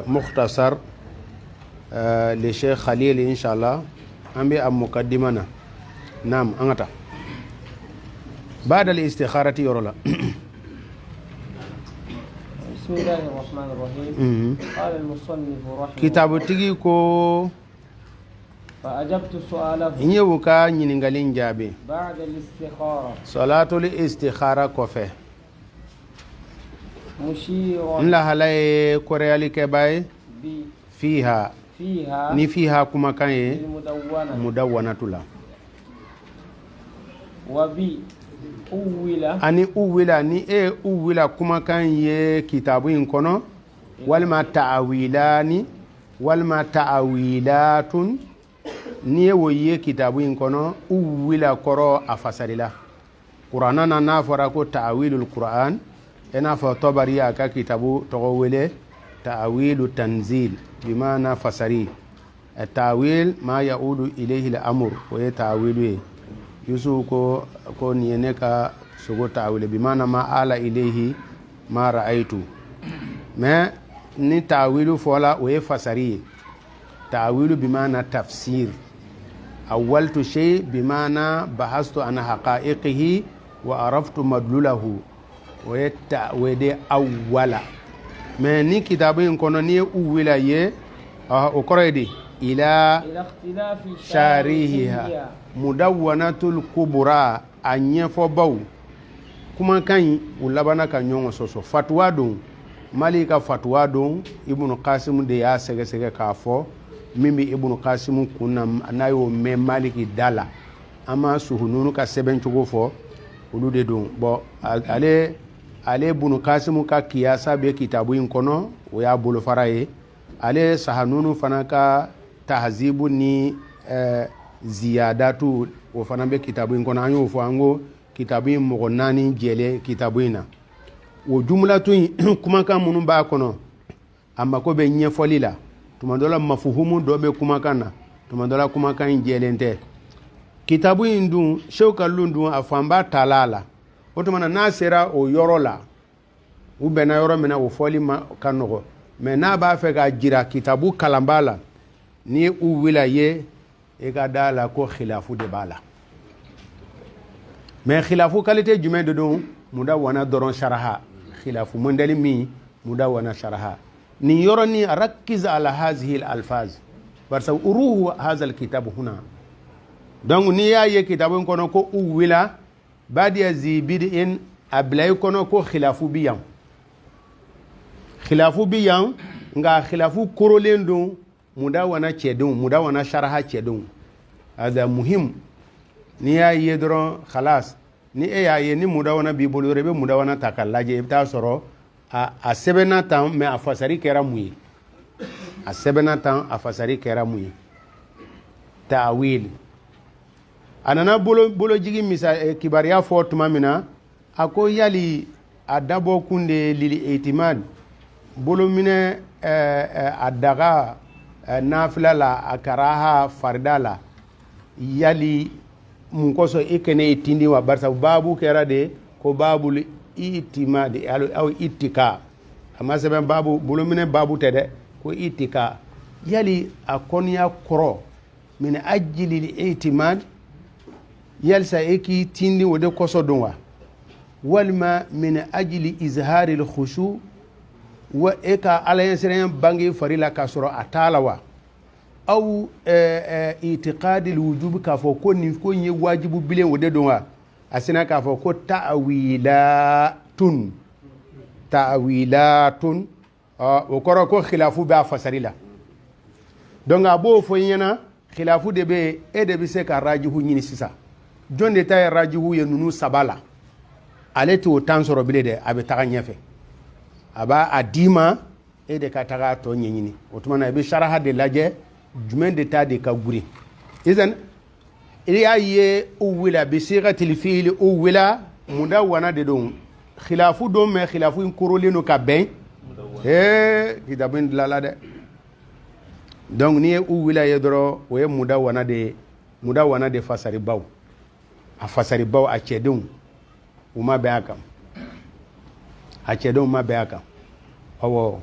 مختصر لشيخ خليل إن شاء الله أمي أم مقدمنا نعم أنت بعد الاستخارة يرولا بسم الله الرحمن الرحيم. قال المصنف رحمه كتاب تيجيكو فأجبت سؤاله يوكا نينغالين جابي بعد الاستخارة صلاة الاستخارة كوفي مشيرا لا هلاي كوريالي كباي فيها ni fiha kuma kan ye mudawwana tula wabi uwila ani uwila ni uwila kuma kan ye kitabu in kono walma ta'awilani walma ta'awilatun ni woye kitabu in kono uwila koro afasarila qur'ana na fara ko ta'awilul qur'an ena fa tabari aka kitabu to wele ta'awilu tanzil بمعنى فسري التأويل ما يعود إليه الأمر ويتأويله يسوع كو نينكا سوغو تأويل بمعنى ما آل إليه ما رأيت ما ني تأويل فولا ويفسري تأويل بمعنى تفسير أولت شيء بمعنى بحثت عن حقائقه وعرفت مدلوله ويتأويل أولا mais ni kitabu in kono ni uwila ye o koredi ila ikhtilafi sharihiha mudawwanatul kubra anyefo baw kuma kan ulabana kan nyongo soso fatwa don malika fatwa don ibnu qasim de ya sege sege ka fo mimi ibnu qasim kunna nayo me maliki dala ama suhununu ka seben chugo fo ulude don bo ale bunu kasimu ka kiyasa be kitabu in kono o ya bolo faraye ale sahanunu fana ka tahzibu ni ziyadatu o fana be kitabu in kono anyo fo ango kitabu in mo nani jele kitabu ina o jumlatu kuma kan munun ba kono amma ko be nyefoli la tumandola mafuhumu do be kuma kana tumandola kuma kan jelente kitabu in dun shawkalun dun afamba talala otomana na sera o yoro la u bena yoro mina o foli ma kanogo mais na ba fe ka jira kitabu kalambala ni u wila ye e ka dala ko khilafu de bala mais khilafu qualité jumain de don mudawwana doron sharaha khilafu mondali mi mudawwana sharaha ni yoro ni rakkiz ala hadhihi al alfaz barsa uruhu hadha al kitab huna donc ni ya ye kitabu kono ko u wila badia zibidin ablay kono ko khilafu biyan nga khilafu korolendo mudawana chedun mudawana sharaha chedun hada muhim ni ya yedro khalas ni ya ye ni mudawana bibolo rebe mudawana takallaje ibta soro a sebena tan me afasari kera muyi a sebena tan afasari kera muyi ta'wil anana bolo jigi misa kibariya fo tuma mina ako yali adabo kunde lili itimad bolo mine adaga nafila la akaraha fardala yali munkoso ikene itindi wa barsa babu kera de ko babu itimad au itika amma seben babu bolo mine babu tede ko itika yali akonya koro min ajli itimad yalsa eki tindi wode koso donwa walma min ajli izhari al-khushu wa eka alayensiren bangi farila kasoro atalawa aw itiqad al-wujub ka fo ko ni ko nyi wajibu bilen wode donwa asina ka fo ko ta'wilatun o koro ko khilafu ba fasarila donc abo fo nyana khilafu de be e de bi se ka rajihu nyini sisa jonde tay rajihu ye nunu sabala aleti o tansoro bile de abe taga nyefe aba adima e de ka taga to nyenyini otumana be sharaha de laje jumen de ta de ka guri izan iliya ye uwila bi sigatil fi'l uwila mudawwana de don khilafu don me khilafu in koroleno ka ben kitabin lala de donc ni uwila ye doro o ye mudawwana de fasari baw a fasari baw a cedun uma be akam a cedun ma be akam awo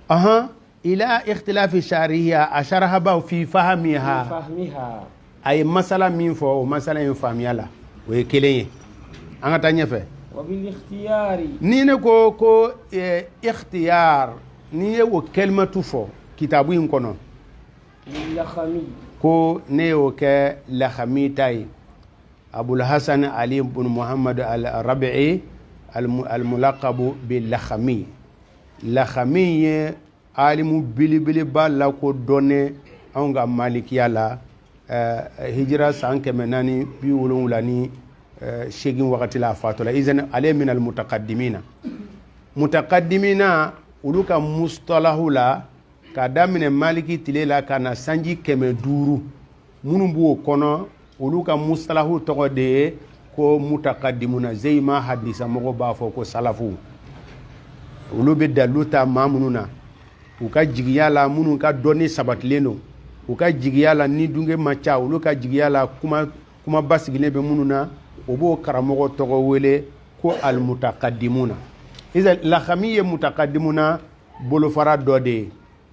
aha إلى اختلاف شارحها أشارها في فهمها فهمها أي مسألة من فو مسألة يفهم يلا ويكليه أنا تانيفه وبالاختيار نيني كو اختيار نيه وكلمة فو كتابو ينكونو للخمي ko ne yo ke lakhami tay abul hasan ali ibn muhammad al-rabi'i al-mulaqab bil lakhami lakhami alimu bilibili balla ko donné anga malikiya la hijra sanke menani bi wululani shegin wakati la fatula izan ali min al-mutaqaddimina uluka mustalahu la ka damine maliki tile la kana sanji 500 munu bu kono olu ka mustalahu togo de ko mutaqaddimuna zeyma hadisa mogo ba fo ko salafu olu be daluta mamununa u ka jigiya la munu ka doni sabatleno u ka jigiya la ni dunge macha olu ka jigiya la kuma basigine be mununa obo karamogo togo wele ko al mutaqaddimuna iza la khamiye mutaqaddimuna bolo fara dode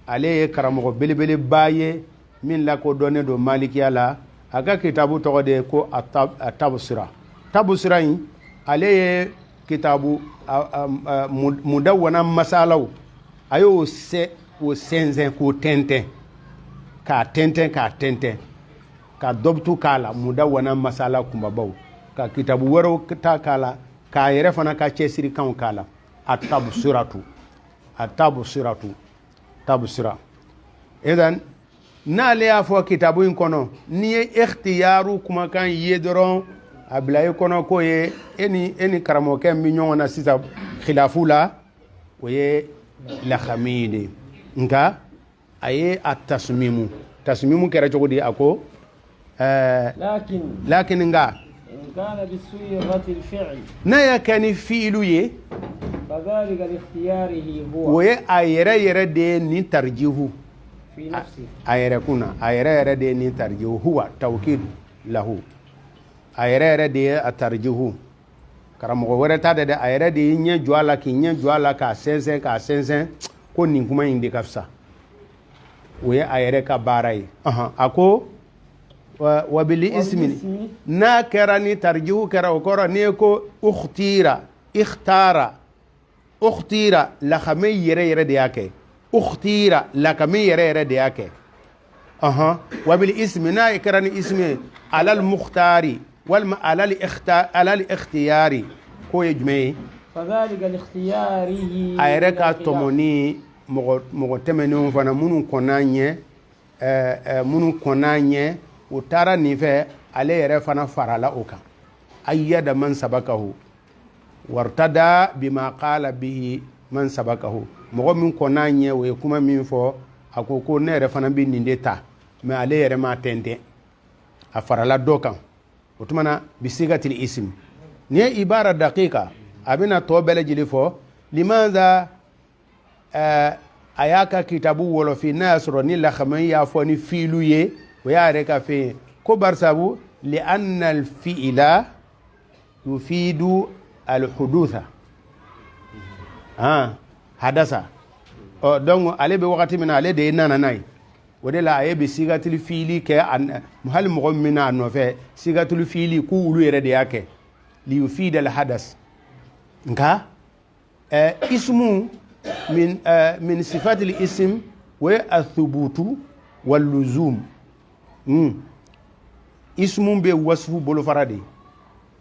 ale karamogo belebele baye min la ko donné do malikiya la aga kitabu to de ko tabsira yin ale kitabu mudawwana masalaw ayo se o senzen ko tenten ka dobtu kala mudawwana masala kumbabaw ka kitabu waro ta kala ka yere fana ka cesiri kan kala tabsira idan na le ya fo kitabu in kono ni ikhtiyaru kuma kan yedron ablaye kono ko ye eni karamo ken mi nyona sisa khilafula oye la khamide nga aye tasmimu kera jogodi ako lakin nga إن كان بصيغة الفعل نيا كان فعلو يه فذلك لاختياره هو ويه أيرة دي نترجيه في نفسه أيرة دي نترجيه هو توكيد له أيرة دي أترجيه karamogo wɛrɛ ta de a yɛrɛ de ɲɛ jɔ a la k'i ɲɛ jɔ a la k'a sɛnsɛn ko nin kuma in de ka fisa o ye a yɛrɛ ka baara ye a ko wabili ismi n'a kɛra ni tarjihu kɛra o kɔrɔ n'i ye ko ukhtira lakame yɛrɛ de y'a kɛ ukhtira lakame yɛrɛ de y'a kɛ wabili ismi n'a kɛra ni ismi alal mukhtari والما على الاختياري كو يجمعي فذلك الاختياري ايركا توموني مغو تمنو فانا منو كونانيه وترى نيفه عليه رفنا فرالا اوكا ايد من سبقه وارتدى بما قال به من سبقه مغو من كونانيه ويكما من فو akoko ne refana bi nindeta me عليه رما تنده افرالا دوكا وتمنى بصيغة الاسم ني عبارة دقيقة أبينا توبل جلفو لماذا أياك كتابو ولو في ناس روني لخمي يافوني فيلوية ويارك في كبر سابو لأن الفئل يفيد الحدوث حدث دونك عليه بوقت من عليه دي نانا wode la aye be sigatul fili ke an muhal mu'mina no fe sigatul fili ku ulu yere de yake li yufid al hadas nka ismu min sifat al ism wa athubutu wal luzum ismu be wasfu bolo farade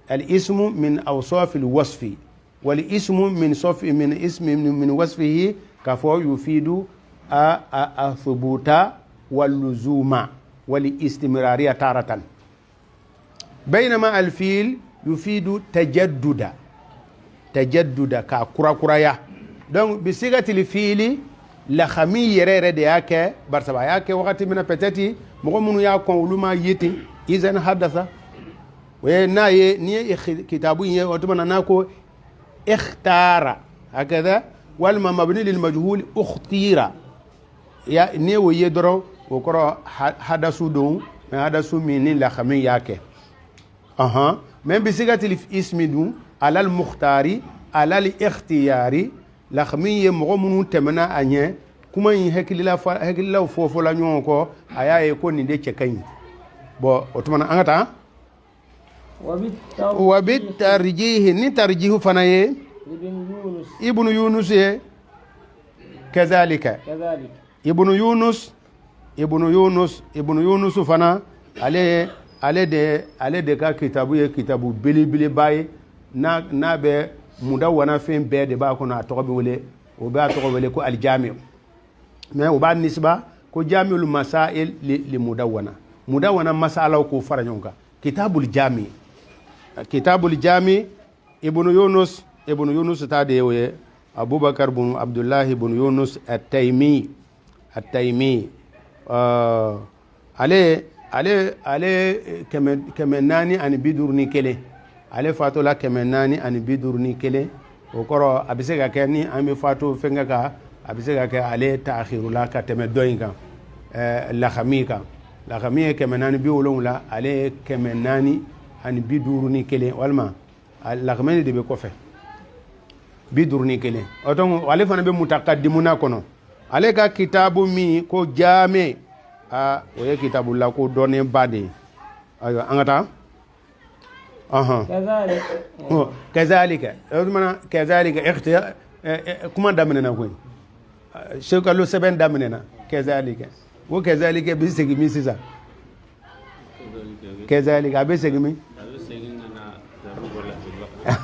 al ismu min awsaf al wasfi wal ismu min safi min ismi min wasfihi kafo yufidu athubuta واللزوم والاستمرارية تارة بينما الفيل يفيد تجدد ككرا كرايا donc بصيغة الفيل لخمي يرى دياك برسبا ياك وقت من بتاتي مغمنو ياكون لما يتي إذن حدث وناي ني كتابين وتمنى ناكو اختار هكذا والما مبني للمجهول اختير يا ني ويدرو وكرا حدثوا دون ما حدثوا من لا خمي ياك من بصيغه الاسم دون على المختار على الاختيار لا خمي مغمون تمنا اني kuma in hakilila fofo la ɲɔgɔn kɔ a y'a ye ko nin de cɛ ka ɲi bon o tuma an ka taa wa bi tarjihi ni tarjihu fana ye ibnu yunus ye kazalika ibnu yunus fana ale de ka kitabu ye kitabu belebeleba ye n'a bɛ mudawana fɛn bɛɛ de b'a kɔnɔ a tɔgɔ bɛ wele o b'a tɔgɔ wele ko aljami mais o b'a nisba ko jamiul masail li mudawana masalaw ko fara ɲɔgɔn kan kitabul jami ibnu yunus ta de ye abubakar bin abdullah bin yunus at-taymi ale kɛmɛ naani ani bi duuru ni kelen ale fatola kɛmɛ naani ani bi duuru ni kelen o kɔrɔ a bɛ se ka kɛ ni an bɛ fato fɛnkɛ kan a bɛ se ka kɛ ale ta'khirula ka tɛmɛ dɔ in kan laxami ye kɛmɛ naani bi wolonwula ale ye kɛmɛ naani ani bi duuru ni kelen walima laxami de bɛ kɔfɛ bi duuru ni kelen o donc ale fana bɛ mutaqaddimuna kɔnɔ ale ka kitabu min ko jaami o ye kitabu la ko dɔnnen ba de ye ayiwa an ka taa kazalika ikhtiyar kuma daminɛna koyi shekalu sɛbɛn daminɛna kazalika o kazalika bɛ segin min sisan kazalika a bɛ segin min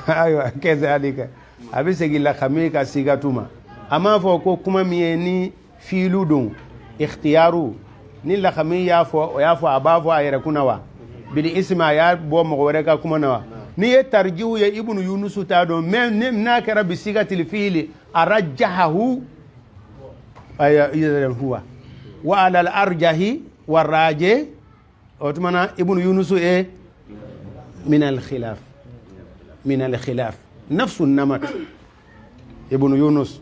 ayiwa kazalika a bɛ segin laxami ka sigatu ma a m'a fɔ ko kuma min ye ni fiilu don ikhtiyaru ni laxami y'a fɔ o y'a fɔ a b'a fɔ a yɛrɛ kunna wa bil isma a y'a bɔ mɔgɔ wɛrɛ ka kuma na wa ni ye tarjihu ye ibnu yunusu t'a dɔn mais n'a kɛra bi sigatil fiili arajjahahu huwa wa ala al arjahi wa raje o tumana ibnu yunusu e min al khilaf nafsu namat ibnu yunus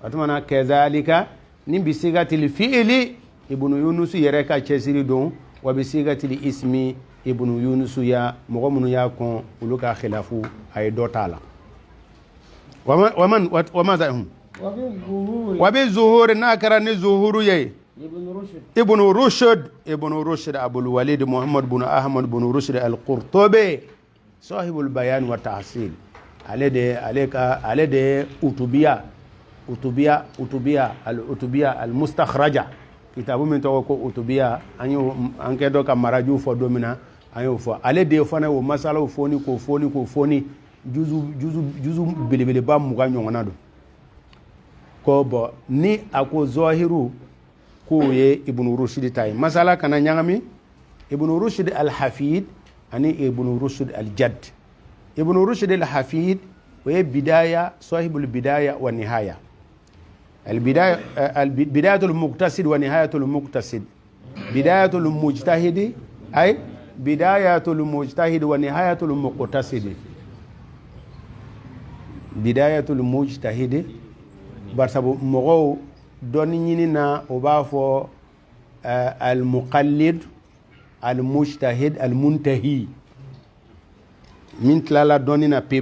o tumana kazalika ni bi sigatil fiili ibnu yunus yɛrɛ ka cɛsiri don wa bi sigatil ismi ibnu yunus ya mɔgɔ minnu y'a kɔn olu ka khilafu a ye dɔ t'a la wa bi zuhuri n'a kɛra ni zuhuru ye ibnu rushd abul walid muhammad bin ahmad bin rushd al-qurtubi sahibul bayan wa tahsil ale de utubiya al-mustakhraja kitabu min tɔgɔ ko utubiya an kɛ dɔ ka maraju fɔ don min na an y'o fɔ ale de fana o masalaw fɔni k'o fɔni juzu belebeleba 20 ɲɔgɔnna don ko bɔn ni a ko zɔhiru k'o ye ibnu rushd ta ye masala kana ɲagami ibnu rushd al-hafid ani ibnu rushd al-jadd ibnu rushd al-hafid o ye bidaya sahibul bidaya wa nihaya بداية المقتصد ونهاية المقتصد بداية المجتهد أي بداية المجتهد ونهاية المقتصد بداية المجتهد برسبو مغو دونينا وبافو المقلد المجتهد المنتهي من تلالا دونينا بي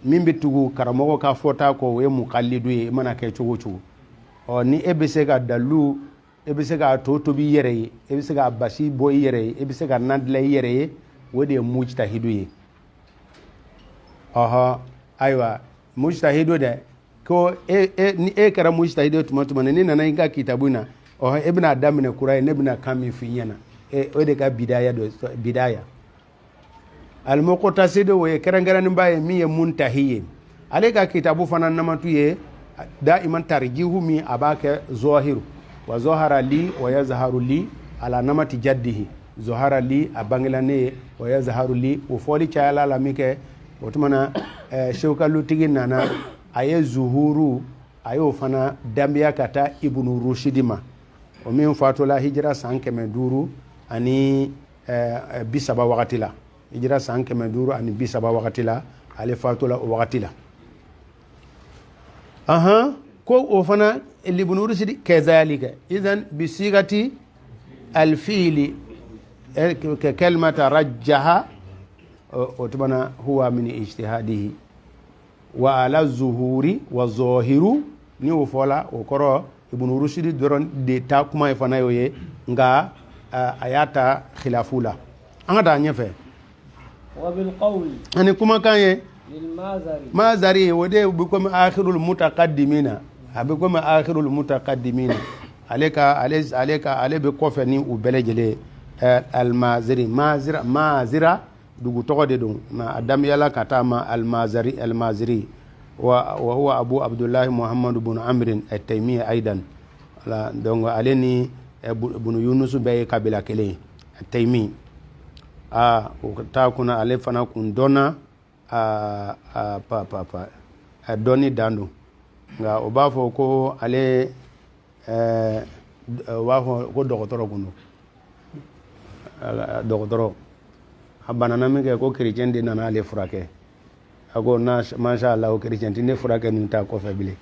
min bɛ tugu karamɔgɔ ka fɔta kɔ o ye muqallidu ye i mana kɛ cogo cogo ni e bɛ se ka dalu e bɛ se ka to tobi i yɛrɛ ye e bɛ se ka basi bɔ i yɛrɛ ye e bɛ se ka na dilan i yɛrɛ ye o de ye mujtahidu ye ayiwa mujtahidu dɛ ko ni e kɛra mujtahidu tuma tuma ni nana i ka kitabu in na e bɛna daminɛ kura ye ne bɛna kan min f'i ɲɛna o de ka bidaya al-muqtasid o ye kɛrɛnkɛrɛnnen ba ye min ye muntahi ye ale ka kitabu fana namatu ye da'iman tarjihu min a b'a kɛ zɔhiru wa zɔhara li wa yazharu li ala namati jaddihi zɔhara li a bangela ne ye wa yazharu li o fɔli cayala la min kɛ o tumana shewkalutigi nana a ye zuhuru a y'o fana danbiya ka taa ibnu rushdi ma o min fatola hijira san 500 ani 30 wagati la hijira san 500 ani 30 wagati la ale fatola o wagati la ko o fana ibnu rushdi kazalika idan bisigati alfiili ككلمة رجح وتبنا هو من اجتهاده وعلى الظهور والظاهر نيو فولا وكرو ibn rushd doron de ta kuma e fana yoye nga ayata khilafula angata nyefe wa bil qawl ani kuma kanye للمازري مازري ودي بكم آخر المتقدمين بكم آخر المتقدمين عليك بكوفني وبلجلي المازري مازرة دوغو تقدي دون ما ادم يلا كتاما المازري وهو ابو عبد الله محمد بن عمرو التيمي ايضا لا دونغ عليني بن يونس بي قبيله كلي التيمي وكتاكنا علي فنا كون دونا doni dandu nga o b'a fɔ ko ale o b'a fɔ ko dɔgɔtɔrɔ kun don dɔgɔtɔrɔ a banana min kɛ ko chrétien de nana ale furakɛ a ko masha Allah o chrétien ti ne furakɛ nin ta kɔfɛ bilen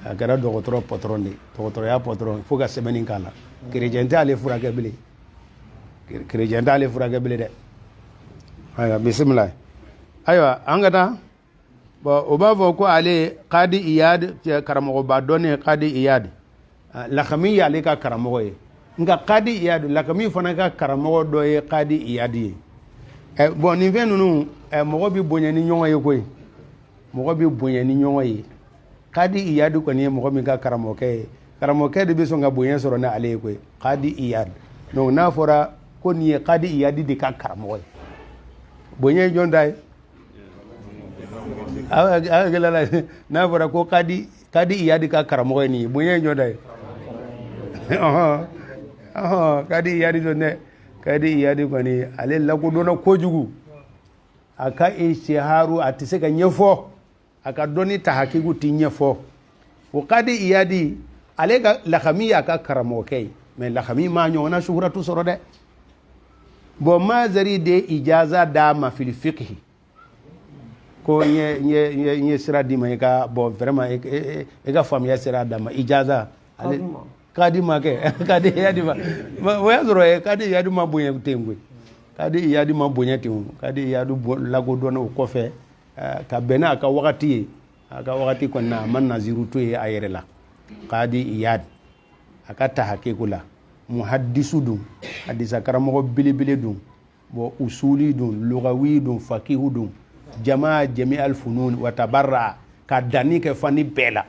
a kɛra dɔgɔtɔrɔ patron de dɔgɔtɔrɔya patron fo ka sɛbɛnni k'a la chrétien tɛ ale furakɛ bilen chrétien tɛ ale furakɛ bilen dɛ ayiwa bisimila aywa an ka taa bon o b'a fɔ ko ale Qadi Iyad karamɔgɔba dɔ ne Qadi Iyad Lakami y'ale ka karamɔgɔ ye nka Qadi Iyad Lakami fana ka karamɔgɔ dɔ ye Qadi Iyad ye bon nin fɛn ninnu mɔgɔ bɛ bonya ni ɲɔgɔn ye koyi mɔgɔ bɛ bonya ni ɲɔgɔn ye Qadi Iyad kɔni ye mɔgɔ min ka karamɔgɔkɛ ye karamɔgɔkɛ de bɛ sɔn ka bonya sɔrɔ ni ale ye koyi Qadi Iyad donc n'a fɔra ko nin ye Qadi Iyad de ka karamɔgɔ ye bonya ye jɔn ta ye n'a fɔra ko Qadi Iyad ka karamɔgɔ ye nin ye bonya ye jɔn ta ye Qadi Iyad dɔn dɛ Qadi Iyad kɔni ale lakodɔnna kojugu a ka ishtiharu a tɛ se ka ɲɛfɔ a ka dɔnni ta hakiku tɛ ɲɛfɔ o Qadi Iyad ale ka Lakami y'a ka karamɔgɔkɛ ye mais Lakami m'a ɲɔgɔnna suhuratu sɔrɔ dɛ bon Mazari de ijaza d'a ma fil fiqh ko nye sira di ma i ka bon vraiment i ka faamuya sira d'a ma ijaza ale Qadi ma kɛ Qadi Iyad ma o y'a sɔrɔ Qadi Iyad ma bonya ten koyi Qadi Iyad ma bonya ten Qadi Iyad lakodɔnna o kɔfɛ ka bɛn n'a ka wagati ye a ka wagati kɔni na a ma naziru to ye a yɛrɛ la Qadi Iyad a ka ta hakiku la muhaddisu dun hadisa karamɔgɔ belebele dun bon usuli dun lugawi dun fakihu dun jamaa jami alfunun wa tabarra ka danni kɛ fani bɛɛ la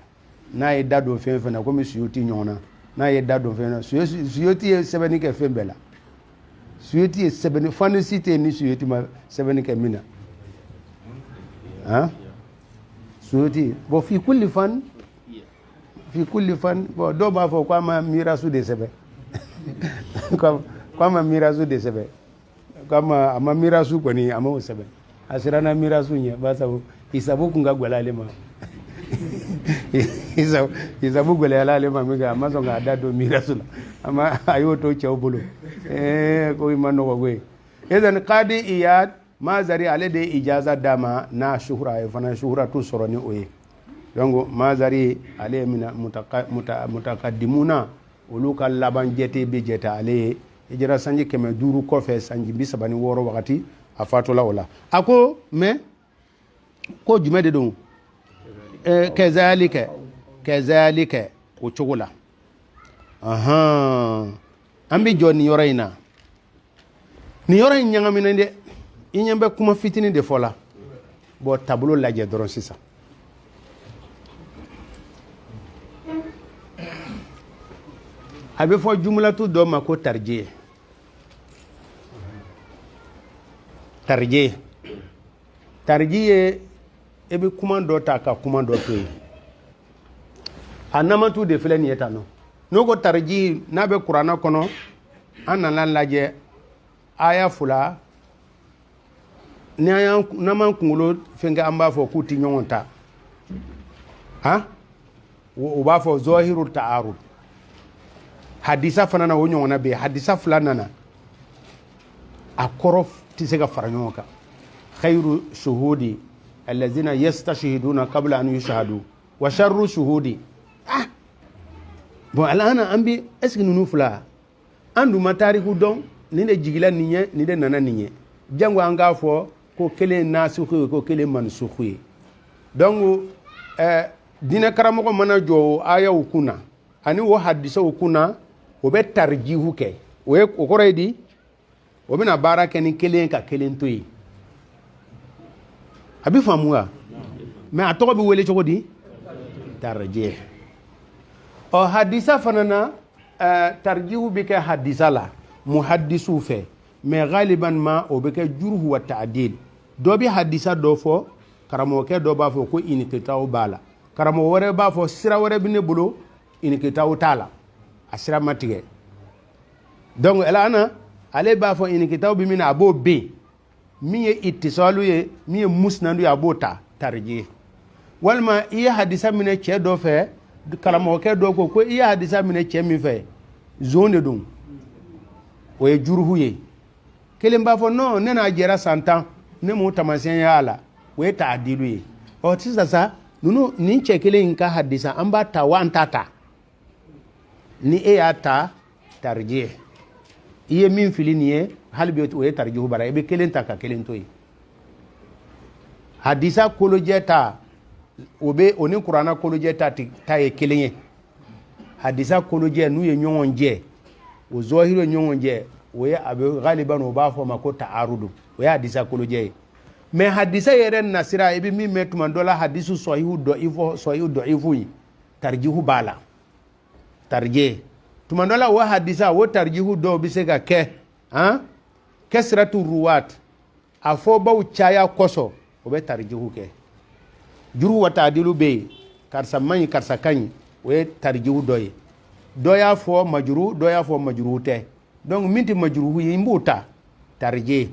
n'a ye da don fɛn fɛn na komi Suyuti ɲɔgɔn na n'a ye da don fɛn na Suyuti ye sɛbɛnni kɛ fɛn bɛɛ la Suyuti ye sɛbɛnni fani si tɛ ni Suyuti ma sɛbɛnni kɛ min na han Suyuti bon fi kulli fan bon dɔw b'a fɔ k'a ma mirasu de sɛbɛn k'a ma mirasu de sɛbɛn k'a ma mirasu kɔni a ma o sɛbɛn a siranna mirasu ɲɛ basabu hisabu kun ka gɛlɛ ale ma hisabu gɛlɛyala ale ma min kɛ a ma sɔn k'a da don mirasu la a y'o to cɛw bolo ko i ma nɔgɔ koyi idan Qadi Iyad Mazari ale de ye ijaza d'a ma n'a suhura a ye fana suhuratu sɔrɔ ni o ye donc Mazari ale ye mutakadimuna olu ka laban jɛte bɛ jɛte ale ye hijira sanji 500 kɔfɛ sanji 36 wagati a fatula o la a ko mais ko jumɛn de don kɛzalika o cogo la an bɛ jɔ nin yɔrɔ in na nin yɔrɔ in ɲagaminen dɛ i ɲɛ bɛ kuma fitinin de fɔ la bon tableau lajɛ dɔrɔn sisan a bɛ fɔ jumlatu dɔ ma ko tarjiye tarjiye e bɛ kuma dɔ ta ka kuma dɔ to yen a namatu de filɛ nin ye tan nɔ n'o ko tarjiye n'a bɛ kuranɛ kɔnɔ an nana lajɛ aya 2 n'an m'an kunkolo fɛnkɛ an b'a fɔ k'u ti ɲɔgɔn ta u b'a fɔ zɔhiru ta'arud hadisa fana na o ɲɔgɔnna bɛ yen hadisa 2 nana a kɔrɔ tɛ se ka fara ɲɔgɔn kan khayru shuhudi allazina yastashhiduna qabla an yushhadu wa sharru shuhudi bon alana an bi est ce que ninnu 2 an dun ma tariku dɔn nin de jigila nin ye nin de nana nin ye jango an k'a fɔ ko kelen nasuku ye ko kelen mansuku ye donc diinɛ karamɔgɔ mana jɔ o ayaw kunna ani wo hadisa o kuna o be tarjihu ke o kore di o bena baara kɛ ni kelen ka kelen to ye a bi faamuya mais a tɔgɔ bi wele cogo di tarjih hadisa fana na tarjihu bi kɛ hadisa la muhaddisu fɛ mais galiban ma o be kɛ jurhu wa ta'dil dɔ bi hadisa dɔ fɔ karamɔgɔkɛ dɔ b'a fɔ ko inikitaw b'a la karamɔgɔ wɛrɛ b'a fɔ sira wɛrɛ bi ne bolo inikitaw t'a la a sira ma tigɛ donc elana ale b'a fɔ inikitaw bi min a b'o ben min ye ittisalu ye min ye musnadu ye a b'o ta tarjih walima i ye hadisa minɛ cɛ dɔ fɛ karamɔgɔkɛ dɔ ko i ye hadisa minɛ cɛ min fɛ zon de don o ye juruhu ye kelen b'a fɔ non ne n'a jɛra san 10 ne m'o tamasiyɛn y'a la o ye ta'dilu ye sisan sa nunu nin cɛ kelen in ka hadisa an b'a ta wa an t'a ta ni e y'a ta tarjih i ye min fili nin ye hali bi o ye tarjihu bara i bɛ kelen ta ka kelen to ye hadisa kolojɛ ta o ni kuranna kolojɛ ta ye kelen ye hadisa kolojɛ n'u ye ɲɔgɔn jɛ o zɔhiru ye ɲɔgɔn jɛ o ye a bɛ galiban o b'a fɔ ma ko ta'arudu o ye hadisa kolojɛ ye mais hadisa yɛrɛ nasira i bɛ min mɛn tuma dɔ la hadisu sɔhihu dɔ'ifu ye tarjihu b'a la tarjih tuma dɔ la o hadisa o tarjihu dɔw bɛ se ka kɛ kasratu ruwat a fɔ baw caya kɔsɔ o bɛ tarjihu kɛ juru wa ta'dilu bɛ yen karisa man ɲi karisa ka ɲi o ye tarjihu dɔ ye dɔ y'a fɔ majuru dɔ y'a fɔ majuru tɛ donc min tɛ majuru ye n b'o ta tarjih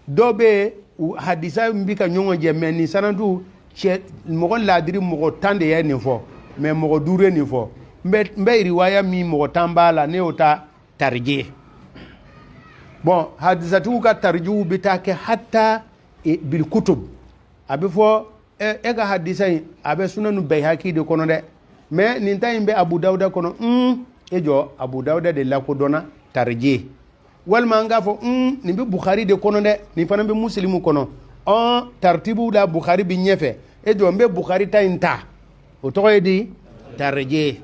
dɔ bɛ hadisa bi ka ɲɔgɔn jɛ mais nin sanadu cɛ mɔgɔ ladiri mɔgɔ 10 de ye nin fɔ mais mɔgɔ 5 ye nin fɔ n bɛ riwaya min mɔgɔ 10 b'a la ne y'o ta tarjih bon hadisatigiw ka tarjihu bɛ taa kɛ hatta bil kutub a bɛ fɔ e ka hadisa in a bɛ sunanu bayhaqi de kɔnɔ dɛ mais nin ta in bɛ abu dawuda kɔnɔ e jɔ abu dawuda de lakodɔnna tarjih walima an k'a fɔ nin bɛ bukhari de kɔnɔ dɛ nin fana bɛ muslimu kɔnɔ tartibu la bukhari bi ɲɛfɛ e jɔ n bɛ bukhari ta in ta o tɔgɔ ye di tarjih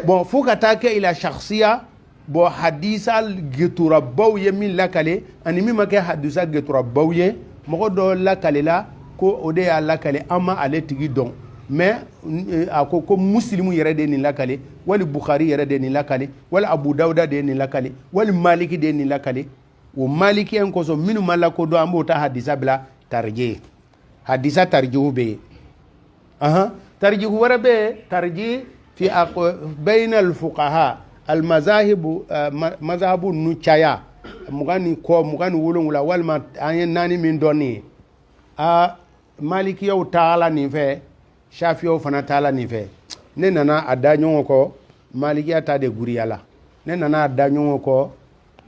bon fo ka taa kɛ ila shakhsiya bon hadisa geturabaw ye min lakale ani min ma kɛ hadisa geturabaw ye mɔgɔ dɔ lakalela ko o de y'a lakale an ma ale tigi dɔn mais a ko muslimu yɛrɛ de nin lakale wali bukhari yɛrɛ de nin lakale wali abu dawuda de nin lakale wali maliki de nin lakale o maliki en kosɔn minnu ma lakodɔn an b'o ta hadisa bila tarjih hadisa tarjihu bɛ yen tarjihu wɛrɛ bɛ yen tarjih fi bayna al fuqaha al mazahibu nu caya 27 walima an ye 4 min dɔn nin ye malikiyaw taala nin fɛ shafiyaw fana taala nin fɛ ne nana a da ɲɔgɔn kɔ malikiya ta de guriyala ne nana a da ɲɔgɔn kɔ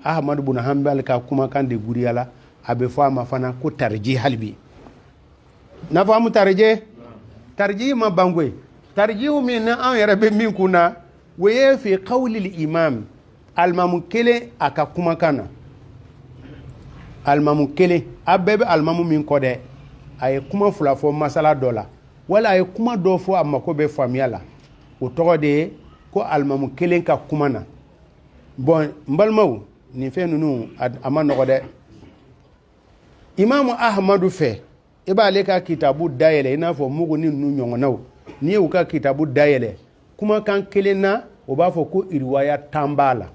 ahmadu bun hanbal ka kumakan de guriyala a bɛ fɔ a ma fana ko tarjih halibi na faamu tarjih ma bangoye tarjihu min na an yɛrɛ bɛ min kun na o ye fi qawli imam alimamu kelen a ka kumakan na alimamu kelen a bɛɛ bɛ alimamu min kɔ dɛ a ye kuma fila fɔ masala dɔ la wala a ye kuma dɔ fɔ a mako bɛ faamuya la o tɔgɔ de ye ko alimamu kelen ka kuma na bon n balimaw nin fɛn ninnu a ma nɔgɔ dɛ imamu ahmadu fɛ i b'ale ka kitabu dayɛlɛ i n'a fɔ mugu ni ninnu ɲɔgɔnnaw n'i y'u ka kitabu dayɛlɛ kumakan kelen na o b'a fɔ ko iriwaya 10 b'a la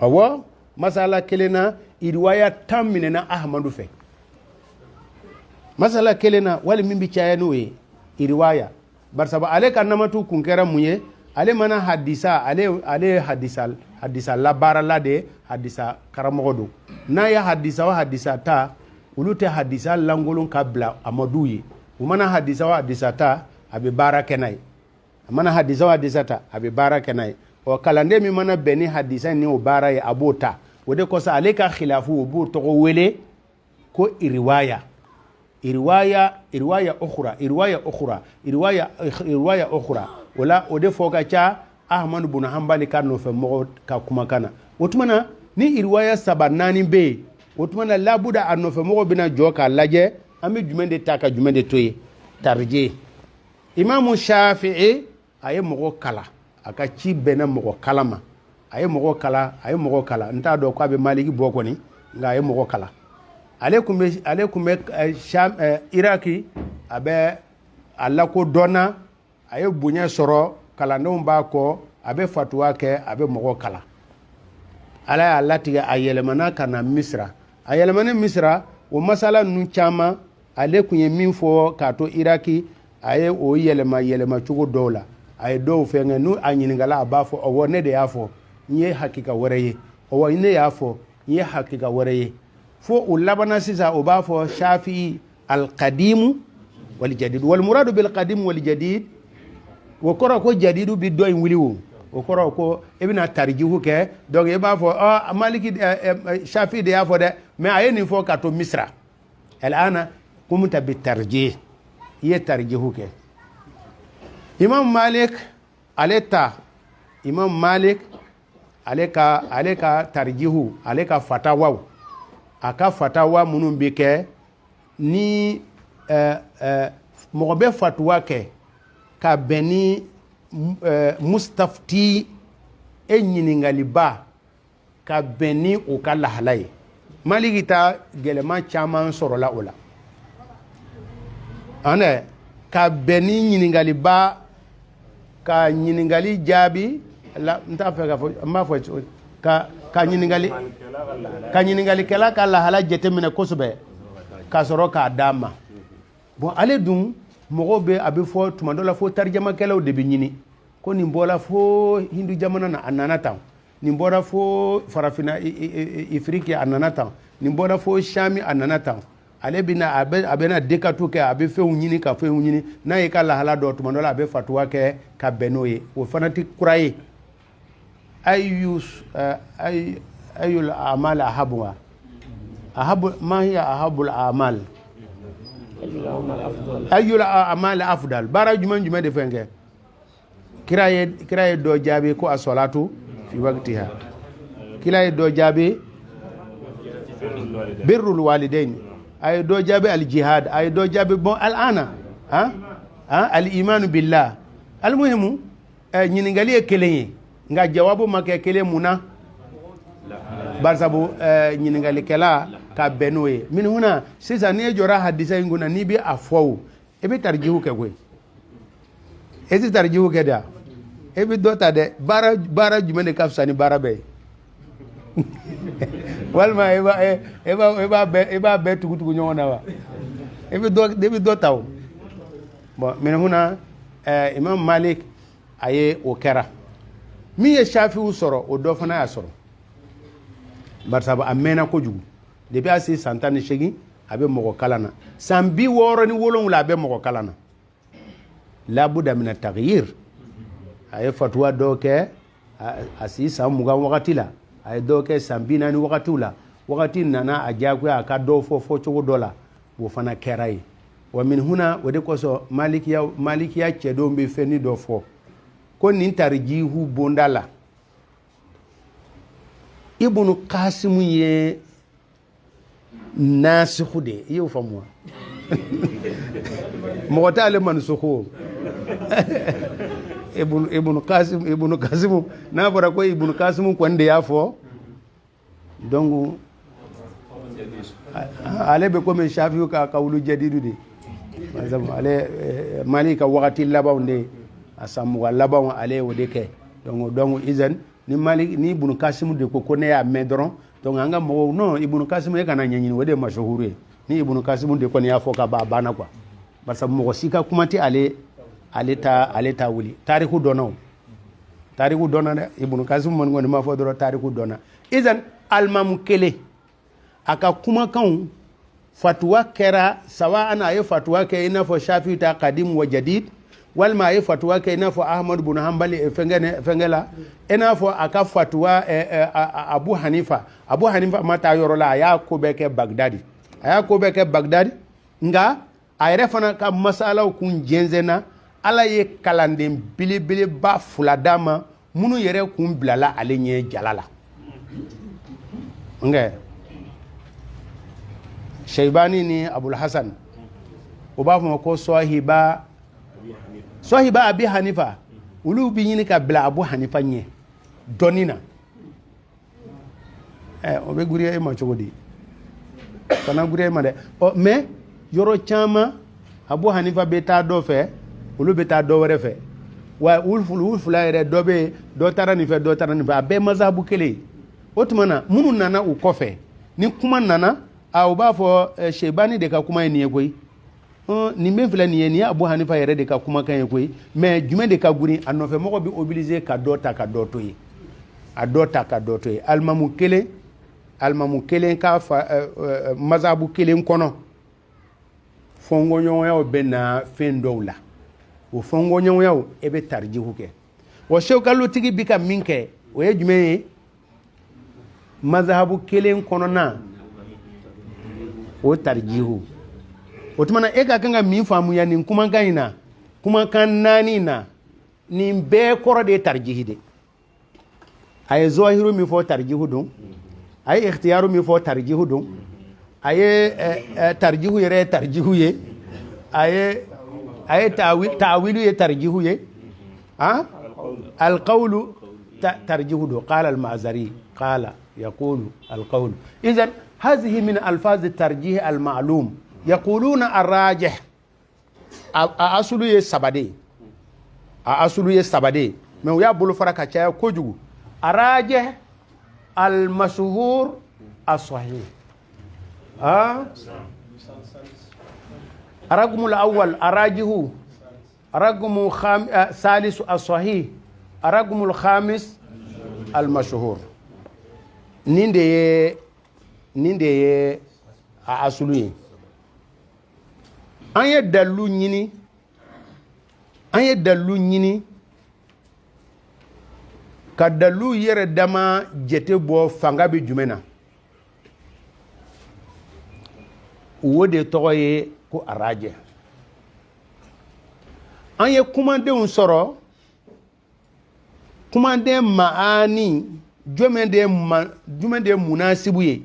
awɔ masala kelen na iriwaya 10 minɛna ahmadu fɛ masala kelen na wali min bi caya n'o ye iriwaya barisaba ale ka namatu kun kɛra mun ye ale mana hadisa ale hadisa labaarala de hadisa karamɔgɔ don n'a ye hadisa o hadisa ta olu tɛ hadisa lankolon ka bila amadu ye u mana hadisa o hadisa ta a bɛ baara kɛ n'a ye a mana hadisa o hadisa ta a bɛ baara kɛ n'a ye kalanden min mana bɛn ni hadisa ni o baara ye a b'o ta o de kosɔn ale ka khilafu o b'o tɔgɔ wele ko iriwaya ukhra wala o de fɔ ka ca ahmadu bun hanbali ka nɔfɛ mɔgɔ ka kumakan na o tuma na ni iriwaya 3 4 bɛ yen o tuma na labuda a nɔfɛ mɔgɔ bɛna jɔ k'a lajɛ an bɛ jumɛn de ta ka jumɛn de to yen tarjih imamu shafi'i a ye mɔgɔ kala aka ci bɛnna mɔgɔ kala ma a ye mɔgɔ kala n t'a dɔn k'a bɛ maliki bɔ kɔni nka a ye mɔgɔ kala ale kun bɛ Sham Iraki a bɛ a lakodɔnna a ye bonya sɔrɔ kalandenw b'a kɔ a bɛ fatuwa kɛ a bɛ mɔgɔ kala ala y'a latigɛ a yɛlɛmana ka na Misira a yɛlɛmana Misira o masala ninnu caman ale kun ye min fɔ k'a to Iraki a ye o yɛlɛma cogo dɔw la a ye dɔw fɛngɛ n'u a ɲininkala a b'a fɔ ɔwɔ ne de y'a fɔ n ye hakika wɛrɛ ye ɔwɔ ne y'a fɔ n ye hakika wɛrɛ ye fo o labanna sisan o b'a fɔ Shafi'i al-qadimu wal jadid wal muradu bil qadim wal jadid o kɔrɔ ko jadidu bi dɔ in wuli o kɔrɔ ko i bɛna tarijihu kɛ donc i b'a fɔ Maliki Shafi'i de y'a fɔ dɛ mais a ye nin fɔ ka to Misira al'ana kumta bi tarjih i ye tarijihu kɛ Imam Malik ale ka tarjihu ale ka fatawaw a ka fatawa minnu bɛ kɛ ni mɔgɔ bɛ fatuwa kɛ ka bɛn ni mustafti e ɲininkaliba ka bɛn ni o ka lahala ye Maliki ta gɛlɛma caman sɔrɔla o la ka bɛn ni ɲininkaliba ka ɲininkali jaabi n t'a fɛ ka fɔ n b'a fɔ ka ɲininkalikɛla ka lahala jateminɛ kosɛbɛ ka sɔrɔ k'a d'a ma bon ale dun mɔgɔw bɛ a bɛ fɔ tuma dɔ la fo tarijamakɛlaw de bɛ ɲini ko nin bɔra fo hindu jamana na a nana tan nin bɔra fo farafina ifiriki a nana tan nin bɔra fo Shami a nana tan ale bɛna a bɛna dekatu kɛ a bɛ fɛnw ɲini ka fɛnw ɲini n'a ye ka lahala dɔ tuma dɔ la a bɛ fatuwa kɛ ka bɛn n'o ye o fana tɛ kura ye ayul amal ahabuha ma hiya ahabul amal ayul amal afdal baara jumɛn de fɛn kɛ kira ye dɔ jaabi ko as-salatu fi waqtiha kira ye dɔ jaabi birrul walidain ay dɔ jaabi al jihad ay dɔ jaabi bon al'ana al iman billah al muhimu ɲininkali ye kelen ye nka jawabu ma kɛ kelen mun na barisabu ɲininkalikɛla ka bɛn n'o ye min huna sisan n'i ye jɔra hadisa in kunna n'i bɛ a fɔ o i bɛ tarijihu kɛ koyi e tɛ tarijihu kɛ da e bɛ dɔ ta dɛ baara jumɛn de ka fisa ni baara bɛɛ ye walima e b'a bɛɛ tugu ɲɔgɔn na wa e bɛ dɔ ta o bon min huna Imam Malik a ye o kɛra min ye Shafi'u sɔrɔ o dɔ fana y'a sɔrɔ barisabu a mɛnna kojugu depuis a se san 18 a bɛ mɔgɔ kalan na san 67 a bɛ mɔgɔ kalan na labuda mina taghyir a ye fatuwa dɔw kɛ a si san 20 wagati la a ye dɔw kɛ san 40 wagatiw la wagati nana a diyagoya a ka dɔw fɔ cogo dɔ la o fana kɛra ye wa min huna o de kosɔn malikiya cɛdenw bɛ fɛnni dɔ fɔ ko nin tarijihu bonda la Ibnu Qasim ye nasihu de i y'o faamu wa mɔgɔ t'ale mansuhu Ibnu Qasim n'a fɔra ko Ibnu Qasim kɔni de y'a fɔ donc ale bɛ komi Shafi'u ka kawulu jadidu de ale Mali ka wagati labanw de a san 20 labanw ale o de kɛ donc izan ni Ibnu Qasim de ko ne y'a mɛn dɔrɔn donc an ka mɔgɔw non Ibnu Qasim e kana ɲɛɲini o de ye mashahuru ye ni Ibnu Qasim de kɔni y'a fɔ ka ban a banna quoi parce que mɔgɔ si ka kuma tɛ ale ta wuli tariku dɔnna dɛ Ibnu Qasim man kɔni ma fɔ dɔrɔn tariku dɔnna izan alimamu kelen a ka kumakanw fatuwa kɛra sawa ana a ye fatuwa kɛ i n'a fɔ Shafi'i ta qadim wa jadid walima a ye fatuwa kɛ i n'a fɔ Ahmad bin Hanbali fɛnkɛ la i n'a fɔ a ka fatuwa Abu Hanifa ma taa yɔrɔ la a y'a ko bɛɛ kɛ Bagdadi nka a yɛrɛ fana ka masalaw kun jɛnsɛnna Ala ye kalanden belebeleba 2 d'a ma minnu yɛrɛ kun bilala ale ɲɛ jala la nka Shaybani ni Abul Hasan o b'a fɔ ko Sahiba Abi Hanifa olu bi ɲini ka bila Abu Hanifa ɲɛ dɔnni na o bɛ guriya e ma cogo di kana guriya e ma dɛ mais yɔrɔ caman Abu Hanifa bɛ taa dɔ fɛ olu bɛ taa dɔ wɛrɛ fɛ wa ulu fila yɛrɛ dɔ bɛ dɔ taara nin fɛ dɔ taara nin fɛ a bɛɛ mazhabu kelen o tuma na minnu nana u kɔfɛ ni kuma nana u b'a fɔ Shaybani de ka kuma ye nin ye koyi nin min filɛ nin ye nin ye Abu Hanifa yɛrɛ de ka kumakan ye koyi mais jumɛn de ka gurin a nɔfɛ mɔgɔ bɛ obligé ka dɔ ta ka dɔ to yen a dɔ ta ka dɔ to yen alimamu kelen ka mazhabu kelen kɔnɔ fɔnkɔɲɔgɔnyaw bɛ na fɛn dɔw la o fɔnkɔɲɔgɔnyaw e bɛ tarjihu kɛ wa sewkalutigi bi ka min kɛ o ye jumɛn ye mazhabu kelen kɔnɔna o tarjihu o tuma na e ka kan ka min faamuya nin kumakan in na kumakan naani na nin bɛɛ kɔrɔ de ye tarjihi de a ye zɔhiru min fɔ tarjihu don a ye ikhtiyaru min fɔ tarjihu don a ye tarjihu yɛrɛ ye tarjihu ye a ye ta'wilu ye tarjihu ye alqawlu tarjihu don qala al-Ma'zari qala yaqulu alqawlu idhan hadhihi min alfaz at-tarjih al-ma'lum yaquluna ar-rajih asulu ye sabade mais u y'a bolo fara ka caya kojugu ar-rajih al-mashhur as-sahih الرقم الأول أراجه الرقم الثالث الصحيح الرقم الخامس المشهور نيندي أصلي أن يدلو نيني كدلو يردما جتبو فانغا بجمنا o de tɔgɔ ye ko araje an ye kumadenw sɔrɔ kumaden maani jumɛn de ye munasibu ye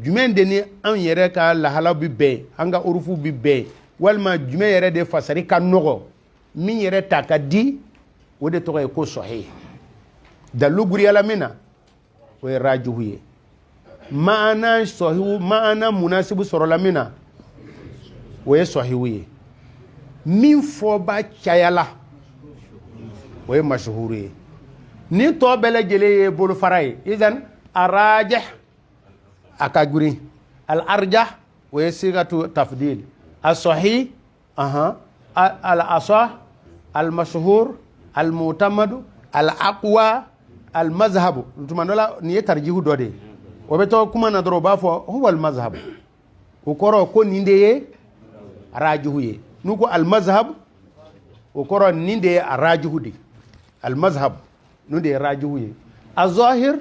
jumɛn de ni an yɛrɛ ka lahala bi bɛn an ka urufu bi bɛn walima jumɛn yɛrɛ de fasari ka nɔgɔ min yɛrɛ ta ka di o de tɔgɔ ye ko sahih dalu guriyala min na o ye rajihu ye maana sahihu maana munasibu sɔrɔla min na o ye sahihu ye min fɔba cayala o ye mashhuru ye ni tɔ bɛɛ lajɛlen ye bolofara ye idan arajih a ka girin al-arjah o ye sigatu tafdil as-sahih al-asah al-mashhur al-mu'tamad al-aqwa al-mazhab tuma dɔ la nin ye tarjihu dɔ de o bɛ tɔgɔ kuma na dɔrɔn o b'a fɔ huwa al-mazhab o kɔrɔ ko nin de ye rajihu ye n'u ko al-mazhab o kɔrɔ nin de ye rajihu de al-mazhab nin de ye rajihu ye az-zahir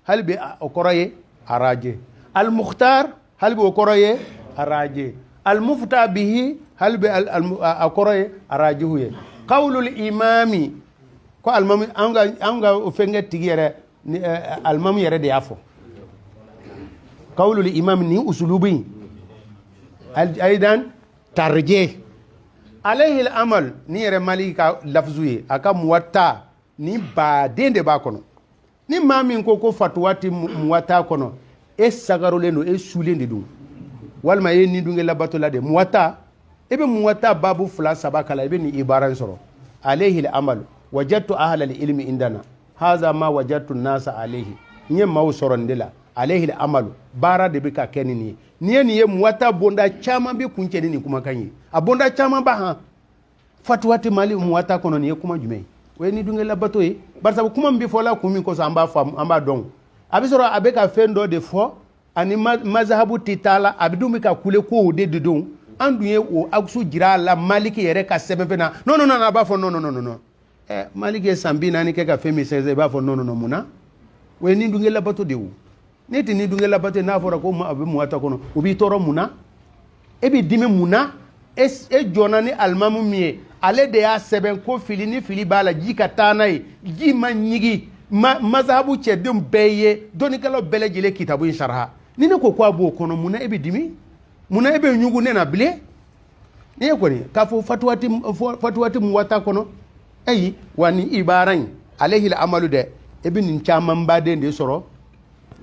hali bi o kɔrɔ ye araje al-mukhtar hali bi o kɔrɔ ye araje al-mufta bihi hali bi a kɔrɔ ye arajihu ye qawlul imami ko al-imam an ga fɛnkɛ tigi yɛrɛ al-imam yɛrɛ de y'a fɔ qawlul imam ni usulubi aidan tarjih alayhi al-amal ni yɛrɛ mali ka lafzu ye aka muwatta ni baden de b'a kɔnɔ ni maa min ko fatuwa ti muwatta kɔnɔ e sagarolen don e sulen de don walima e ni dunge labato la de muwatta e be muwatta babu 2 3 kala e be ni ibaran sɔrɔ alayhi al-amal wajadtu ahla al-ilmi indana hadha ma wajadtu an-nasa alayhi nye maaw sɔrɔ nin de la alayhi al-amal baara de bɛ ka kɛ nin ye nin ye muwatta bonda caman bɛ kuncɛ ni nin kumakan ye a bonda caman ba han fatuwa tɛ mali muwatta kɔnɔ nin ye kuma jumɛn o ye ni dunge labato ye barisa kuma min bɛ fɔ la kun min kɔsɔn an b'a faamu an b'a dɔn a bɛ sɔrɔ a bɛ ka fɛn dɔ de fɔ ani mazhabu tɛ taa la a bɛ dun bɛ ka kule ko o de don an dun ye o aksu jira a la maliki yɛrɛ ka sɛbɛnfɛn na non a b'a fɔ non maliki ye san 40 kɛ ka fɛn min sɛgɛsɛgɛ i b'a fɔ non mun na o ye ni dunge labato de ye ne tɛ ni dunge labato n'a fɔra ko a bɛ muwatta kɔnɔ o b'i tɔɔrɔ mun na e bɛ dimi mun na e jɔnna ni alimamu min ye ale de y'a sɛbɛn ko fili ni fili b'a la ji ka taa n'a ye ji ma ɲigi mazhabu cɛdenw bɛɛ ye dɔnnikɛlaw bɛɛ lajɛlen kitabu in saraha ni ne ko a b'o kɔnɔ mun na e bɛ dimi mun na e bɛ ɲugu ne na bilen ne ye kɔni k'a fɔ fatuwa tɛ muwatta kɔnɔ ayi wani ibaran alayhi al-amalu de ibn chaman baden de soro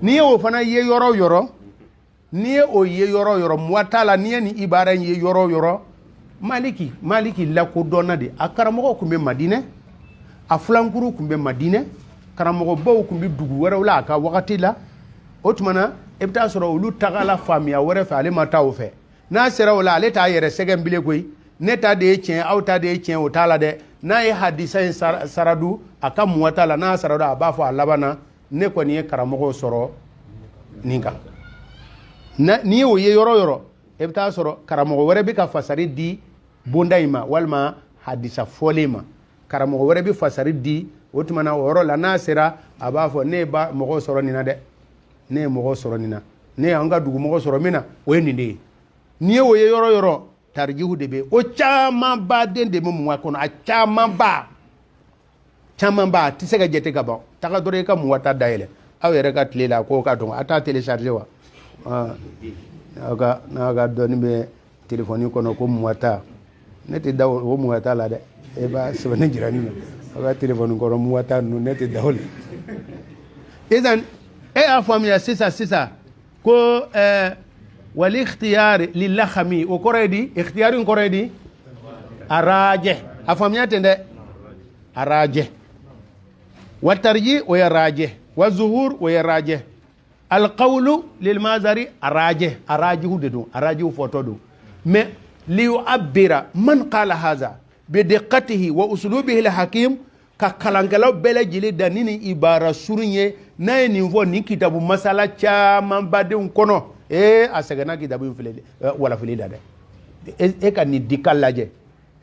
ni o fana ye yoro ni o ye yoro muwatala ni ibaran ye yoro maliki la ko donna de akaramo ko be madina a flankuru kun be madina karamo baw kun be dugu wara wala ka wakati la otmana ebta soro ulu tagala famia wara fa ale mata o fe na sera wala ale ta yere segen bile koy neta de tien auta de tien o tala de na ye hadisa saradu aka muwatala na saradu abafo alabana ne ko ni karamo soro ninga na ni o ye yoro ebta soro karamo wara be ka fasari di bondaima walma hadisa folema karamo wara be fasari di otmana woro la na sera abafo ne ba mo soro nina de ne mo soro nina ne anga dugu mo soro mina o ni ni o ye yoro tarjihu de be o chama ba den de mu wakono a chama ba ti sega jete ka ba taka dore ka mu wata daile aw yere ka tlela ko ka don ata télécharger wa naga doni be téléphone ko no ko mu wata neti daw o mu wata la de e ba so ne jirani aga téléphone ko mu wata no neti dawle idan e afamia sisa ko والاختيار للخمي وكوريدي اختيار كوريدي اراجح افهميات ده اراجح والترجيح ويراجح والظهور ويراجح القول للمازري اراجح اراجح فوتو ما ليعبر من قال هذا بدقته واسلوبه الحكيم ككلانغلو بلجلي دانيني عباره سورنيه ناي نيفو ني كتاب مساله چامان بادون كونو asagana kitabu filele wala filida de kan ni dikalaje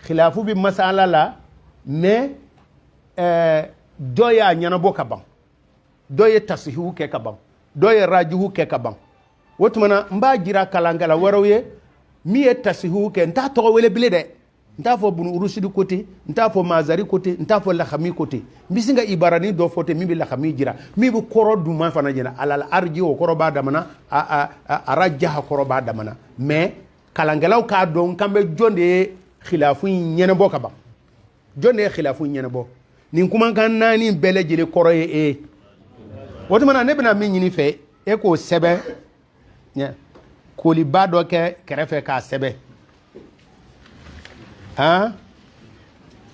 khilafu bi masala la mais doya nyana boka ban doye tasihu ke kaban doye rajihu ke kaban wotmana mba jira kalangala waroye mi e tasihu ke nta to wele bile de nta fo bunu urusidi côté nta fo mazari côté nta fo la khami côté bisinga ibarani do fote mi bi la khami jira mi bu koro du man fana jena alal arji o koro ba damana arajja koro ba damana mais kalangalaw ka don kambe jonde khilafu nyene boka ba jonde khilafu nyene bo nin kuma kan nani bele jele koro e woto mana ne bina min nyini fe e ko sebe nya ko li ba do ke krefe ka sebe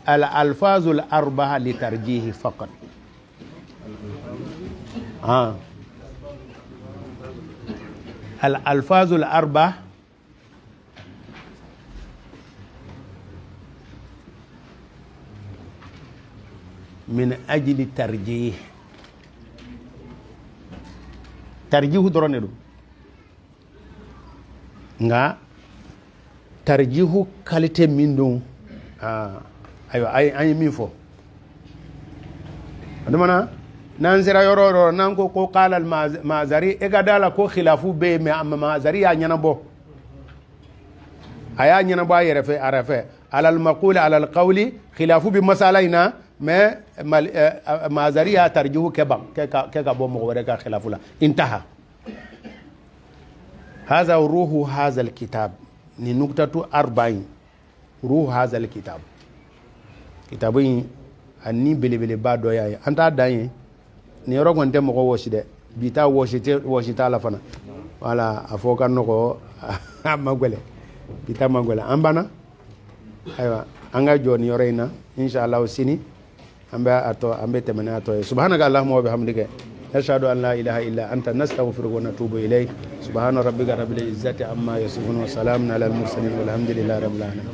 الألفاظ الأربعة لترجيه فقط الألفاظ الأربعة من أجل ترجيه درونيرو nga tarjihu qualité min dum ayo ay min fo adamana nan zira yoro nan ko qala al mazari e gadala ko khilafu be mazari ya nyana bo aya nyana bo yerefe arafe alal maqul alal qawli khilafu bi masalaina mais mazari ya tarjihu kebam ke ka bo mo wore ka khilafu la intaha هذا روح هذا الكتاب ni nuktatu 40 ruh hazal kitab kitabin anni belebele ba do yayi anta daye ni rogon dem ko woshi de bita woshi ta la fana wala afoka noko magwele bita magwele ambana aywa anga joni yoreyna inshallah sini ambe temena ato subhanaka allahumma wa bihamdika نشهد أن لا إله إلا أنت نستغفرك ونتوب إليك سبحان ربك رب العزة عما يصفون وسلام على المرسلين والحمد لله رب العالمين